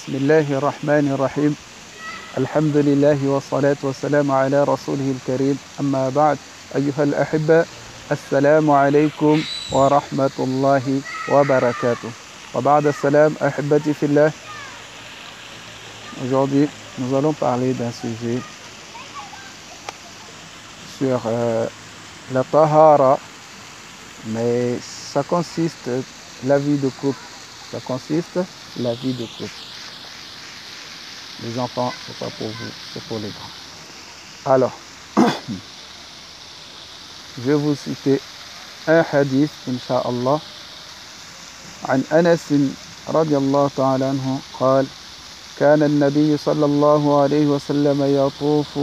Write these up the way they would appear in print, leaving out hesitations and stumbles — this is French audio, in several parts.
بسم الله الرحمن الرحيم الحمد لله والصلاة والسلام على رسوله الكريم أما بعد أيها الأحبة السلام عليكم ورحمة الله وبركاته وبعد السلام أحبتي في الله. Aujourd'hui nous allons parler d'un sujet sur la tahara, mais ça consiste la vie de couple. Ça consiste la vie de couple. Les enfants, c'est pas pour vous, c'est pour les grands. Alors, je vais vous citer un hadith, Inch'Allah. عن أنس رضي الله تعالى عنه قال: كان النبي صلى الله عليه وسلم يطوف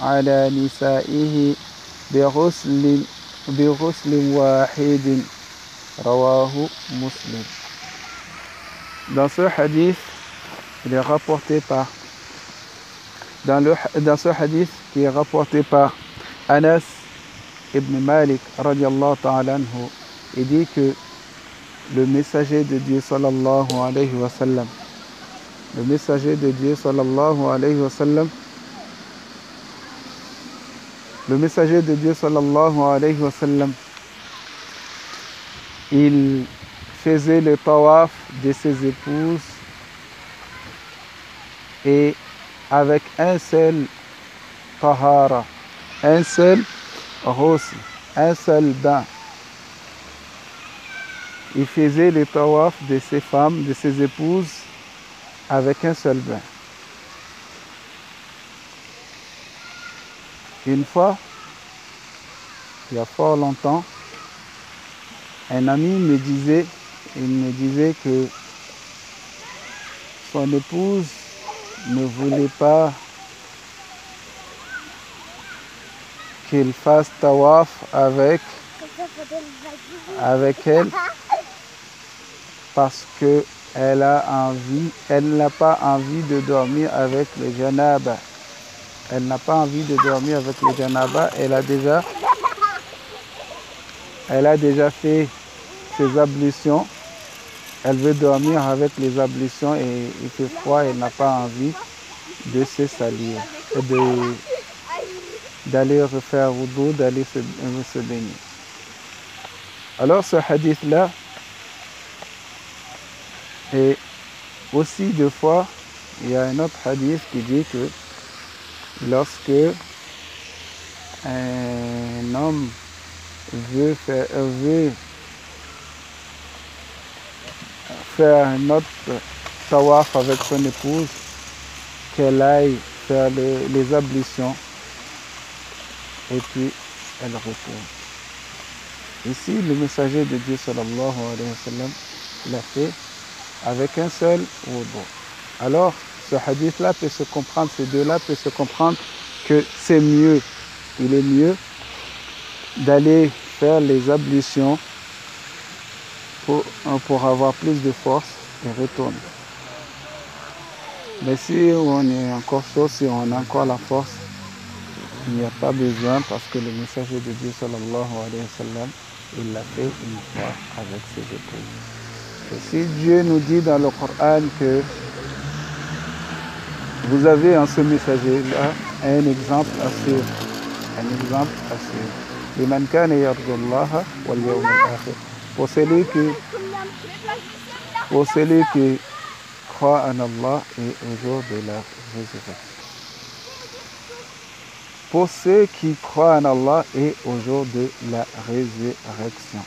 على نسائه بغسل واحد رواه مسلم. Dans ce hadith, il est rapporté par dans ce hadith qui est rapporté par Anas ibn Malik radiallahu ta'ala anhu, il dit que le messager de Dieu sallallahu alayhi wa sallam, le messager de Dieu sallallahu alayhi wa sallam, le messager de Dieu sallallahu alayhi wa sallam, il faisait le tawaf de ses épouses et avec un seul tahara, un seul ghusl, un seul bain. Il faisait le tawaf de ses femmes, de ses épouses avec un seul bain. Une fois, il y a fort longtemps, un ami me disait que son épouse ne voulait pas qu'il fasse tawaf avec elle parce que elle n'a pas envie de dormir avec le janaba. Elle n'a pas envie de dormir avec le janaba. Elle a déjà fait ses ablutions. Elle veut dormir avec les ablutions et il fait froid. Elle n'a pas envie de se salir, d'aller refaire wudu, d'aller se baigner. Alors ce hadith-là, et aussi deux fois, il y a un autre hadith qui dit que lorsque un homme veut faire un autre tawaf avec son épouse, qu'elle aille faire les ablutions et puis elle retourne. Ici, le messager de Dieu sallallahu alayhi wa sallam l'a fait avec un seul wudu. Alors, ce hadith-là peut se comprendre, ces deux-là peuvent se comprendre que c'est mieux, il est mieux d'aller faire les ablutions pour avoir plus de force et retourner. Mais si on est encore chaud, si on a encore la force, il n'y a pas besoin parce que le messager de Dieu sallallahu alayhi wa sallam, il l'a fait une fois avec ses épouses. Et si Dieu nous dit dans le Coran que vous avez en ce messager-là un exemple à suivre, لمن كان يرجو الله واليوم الآخر, pour celui qui croit en Allah et au jour de la résurrection. Pour ceux qui croient en Allah et au jour de la résurrection.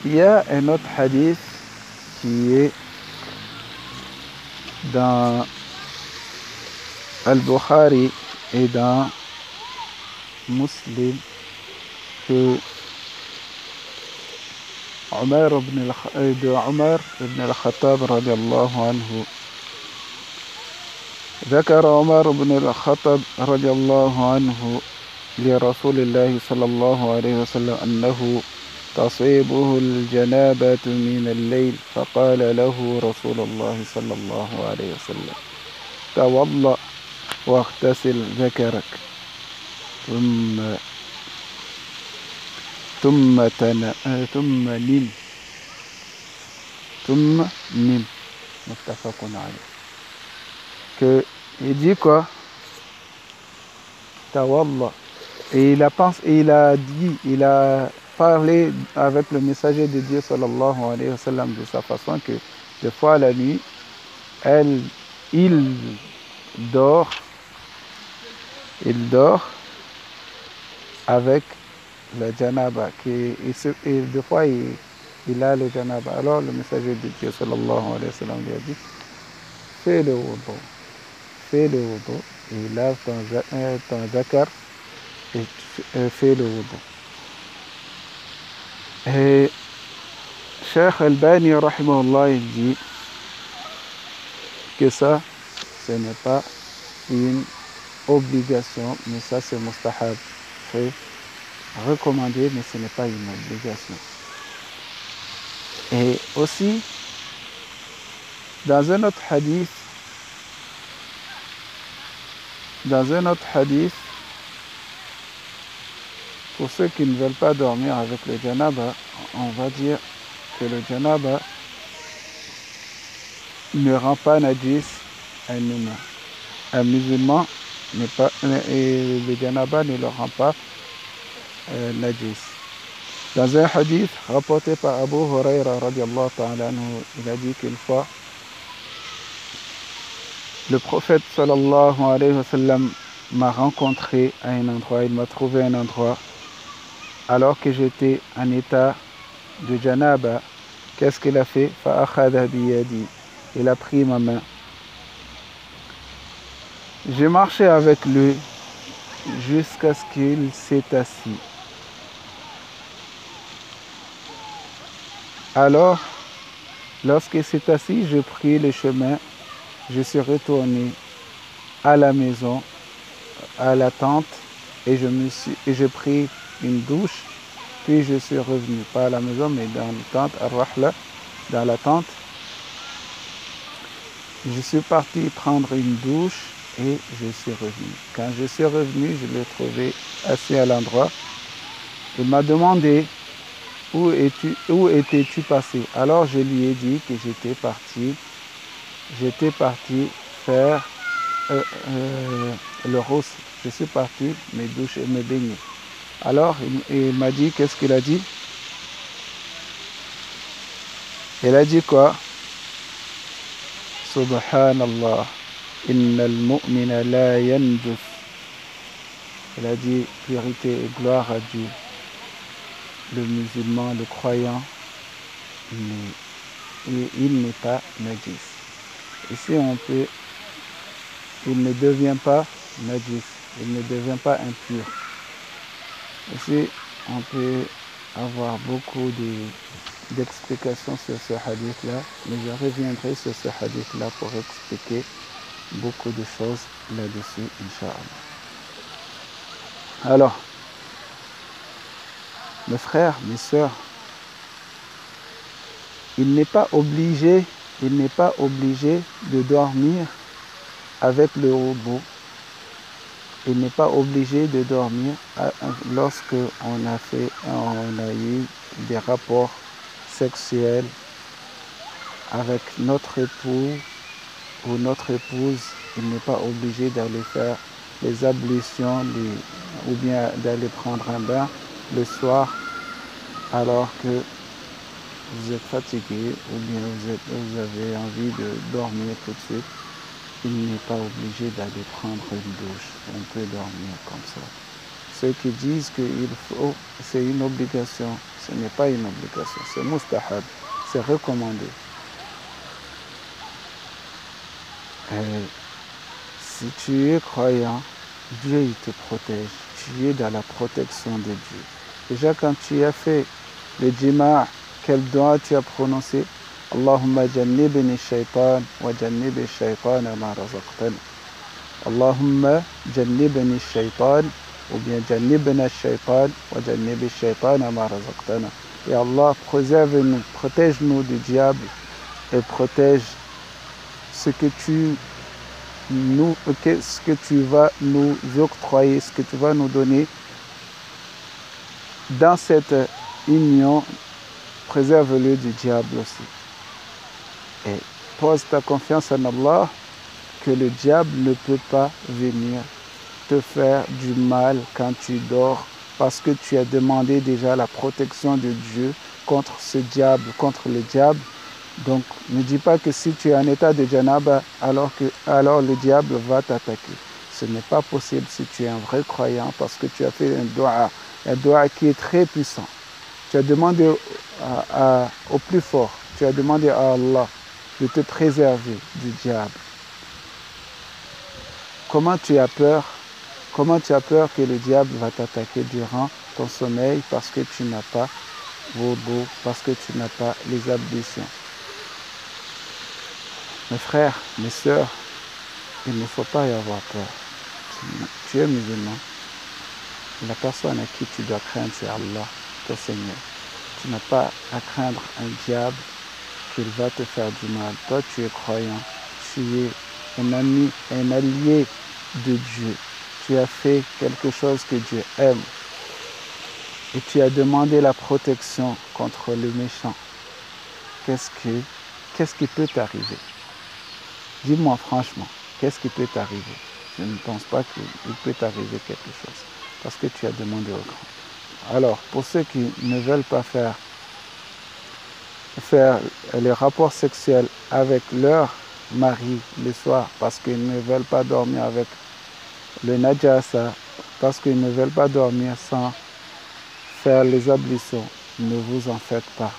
Il y a un autre hadith qui est dans Al-Bukhari et dans Muslim que Omar ibn al-Khattab radiallahu anhu. ذكر عمر بن الخطاب رضي الله عنه لرسول الله صلى الله عليه وسلم أنه تصيبه الجنابة من الليل فقال له رسول الله صلى الله عليه وسلم توضأ واغتسل ذكرك ثم نم Muttafaqun alayh. Que il dit quoi? Tawallah. Et il a dit, il a parlé avec le messager de Dieu sallallahu alayhi wa sallam de sa façon que des fois la nuit, il dort avec le janaba, et des fois il a le janaba. Alors le messager de Dieu sallallahu alayhi wa sallam lui a dit, fais le wudu, et lave ton zakar et fais le wudu. Et Cheikh Albani rahimahullah, il dit que ça, ce n'est pas une obligation, mais ça c'est mustahab, c'est recommandé, mais ce n'est pas une obligation. Et aussi, dans un autre hadith, pour ceux qui ne veulent pas dormir avec le janaba, on va dire que le janaba ne rend pas najis un humain. Un musulman n'est pas, et le janaba ne le rend pas najis. Dans un hadith rapporté par Abu Huraira radiallahu ta'ala anhu, il a dit qu'une fois, le prophète sallallahu alayhi wa sallam m'a rencontré à un endroit, il m'a trouvé un endroit, alors que j'étais en état de janaba. Qu'est-ce qu'il a fait? Fa'akhadha biyadi. Il a pris ma main. J'ai marché avec lui jusqu'à ce qu'il s'est assis. Alors, lorsqu'il s'est assis, j'ai pris le chemin, je suis retourné à la maison, à la tente, et j'ai pris une douche, puis je suis revenu, pas à la maison, mais dans la tente, al-Rahla, dans la tente. Je suis parti prendre une douche et je suis revenu. Quand je suis revenu, je l'ai trouvé assis à l'endroit. Il m'a demandé où étais-tu passé? Alors je lui ai dit que j'étais parti faire le ghusl. Je suis parti me doucher, me baigner. Alors il m'a dit, qu'est-ce qu'il a dit? Il a dit quoi? Subhanallah, innal mu'mina la yanjus. Il a dit, vérité et gloire à Dieu. Le musulman, le croyant, il n'est pas najis. Ici, il ne devient pas najis, il ne devient pas impur. Ici, on peut avoir beaucoup d'explications sur ce hadith-là, mais je reviendrai sur ce hadith-là pour expliquer beaucoup de choses là-dessus, Inch'Allah. Alors, mes frères, mes sœurs, il n'est pas obligé de dormir avec le wudu. Il n'est pas obligé de dormir lorsque on a eu des rapports sexuels avec notre époux ou notre épouse. Il n'est pas obligé d'aller faire les ablutions ou bien d'aller prendre un bain le soir alors que vous êtes fatigué ou bien vous avez envie de dormir tout de suite. Il n'est pas obligé d'aller prendre une douche. On peut dormir comme ça. Ceux qui disent qu'il faut, c'est une obligation, ce n'est pas une obligation, c'est mustahab, c'est recommandé. Et si tu es croyant, Dieu il te protège. Tu es dans la protection de Dieu. Déjà quand tu as fait le jima', quel doigt tu as prononcé? Allahumma jannibni shaytan wa jannibi shaytan ma razaqtana. Allahumma jannibni shaytan ou bien jannibna shaytan wa jannibi shaytan ma razaqtana. Et Allah, préserve-nous, protège-nous du diable et protège ce que tu vas nous octroyer, ce que tu vas nous donner dans cette union, préserve-le du diable aussi. Et pose ta confiance en Allah, que le diable ne peut pas venir te faire du mal quand tu dors, parce que tu as demandé déjà la protection de Dieu contre ce diable, contre le diable. Donc ne dis pas que si tu es en état de janaba, alors le diable va t'attaquer. Ce n'est pas possible si tu es un vrai croyant, parce que tu as fait un doua qui est très puissant. Tu as demandé au plus fort, tu as demandé à Allah de te préserver du diable. Comment tu as peur que le diable va t'attaquer durant ton sommeil parce que tu n'as pas wudu, parce que tu n'as pas les ablutions? Mes frères, mes sœurs, il ne faut pas y avoir peur. Tu es musulman. La personne à qui tu dois craindre, c'est Allah, ton Seigneur. Tu n'as pas à craindre un diable qu'il va te faire du mal. Toi, tu es croyant. Tu es un ami, un allié de Dieu. Tu as fait quelque chose que Dieu aime. Et tu as demandé la protection contre le méchant. Qu'est-ce qui peut t'arriver? Dis-moi franchement, qu'est-ce qui peut t'arriver? Je ne pense pas qu'il peut t'arriver quelque chose, parce que tu as demandé au grand. Alors, pour ceux qui ne veulent pas faire les rapports sexuels avec leur mari le soir, parce qu'ils ne veulent pas dormir avec le najasa, parce qu'ils ne veulent pas dormir sans faire les ablutions, ne vous en faites pas.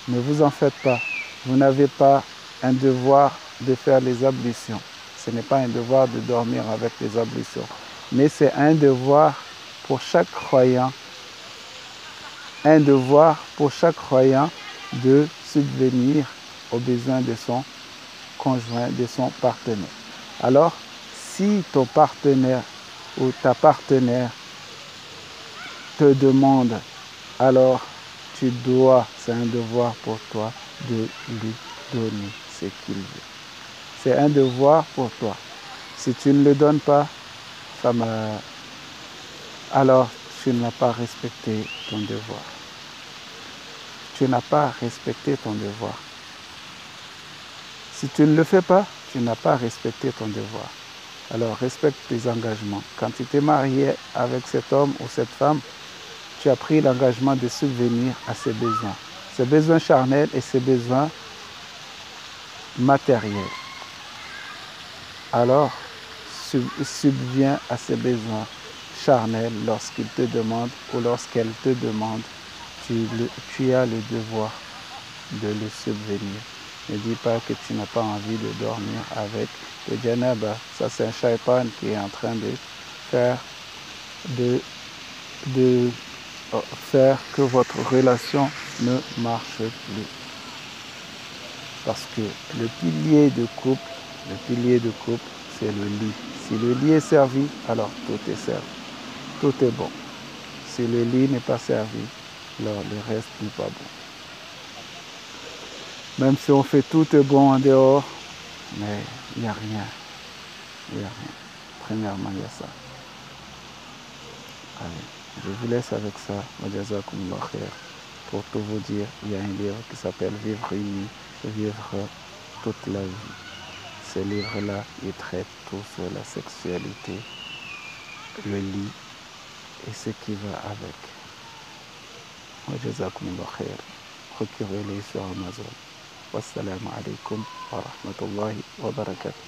Ne vous en faites pas. Vous n'avez pas un devoir de faire les ablutions. Ce n'est pas un devoir de dormir avec les ablutions. Mais c'est un devoir pour chaque croyant. Un devoir pour chaque croyant de subvenir aux besoins de son conjoint, de son partenaire. Alors, si ton partenaire ou ta partenaire te demande, alors tu dois, c'est un devoir pour toi de lui donner ce qu'il veut. C'est un devoir pour toi. Si tu ne le donnes pas, alors tu n'as pas respecté ton devoir. Tu n'as pas respecté ton devoir. Si tu ne le fais pas, tu n'as pas respecté ton devoir. Alors respecte tes engagements. Quand tu t'es marié avec cet homme ou cette femme, tu as pris l'engagement de subvenir à ses besoins charnels et ses besoins matériels. Alors, subviens à ses besoins charnels lorsqu'il te demande ou lorsqu'elle te demande. Tu as le devoir de le subvenir. Ne dis pas que tu n'as pas envie de dormir avec le janaba. Ça, c'est un shaitan qui est en train de faire que votre relation ne marche plus. Parce que le pilier de couple, c'est le lit. Si le lit est servi, alors tout est servi. Tout est bon. Si le lit n'est pas servi, alors le reste n'est pas bon. Même si on fait tout est bon en dehors, mais il n'y a rien. Il n'y a rien. Premièrement, il y a ça. Allez, je vous laisse avec ça. Wajazakumullah khair. Pour tout vous dire, il y a un livre qui s'appelle Vivre unis, vivre toute la vie. Ce livre-là, il traite tout sur la sexualité, le lit et ce qui va avec. Wajazakumullah khair. Procurez-les sur Amazon. Wassalamu alaikum wa rahmatullahi wa barakatuh.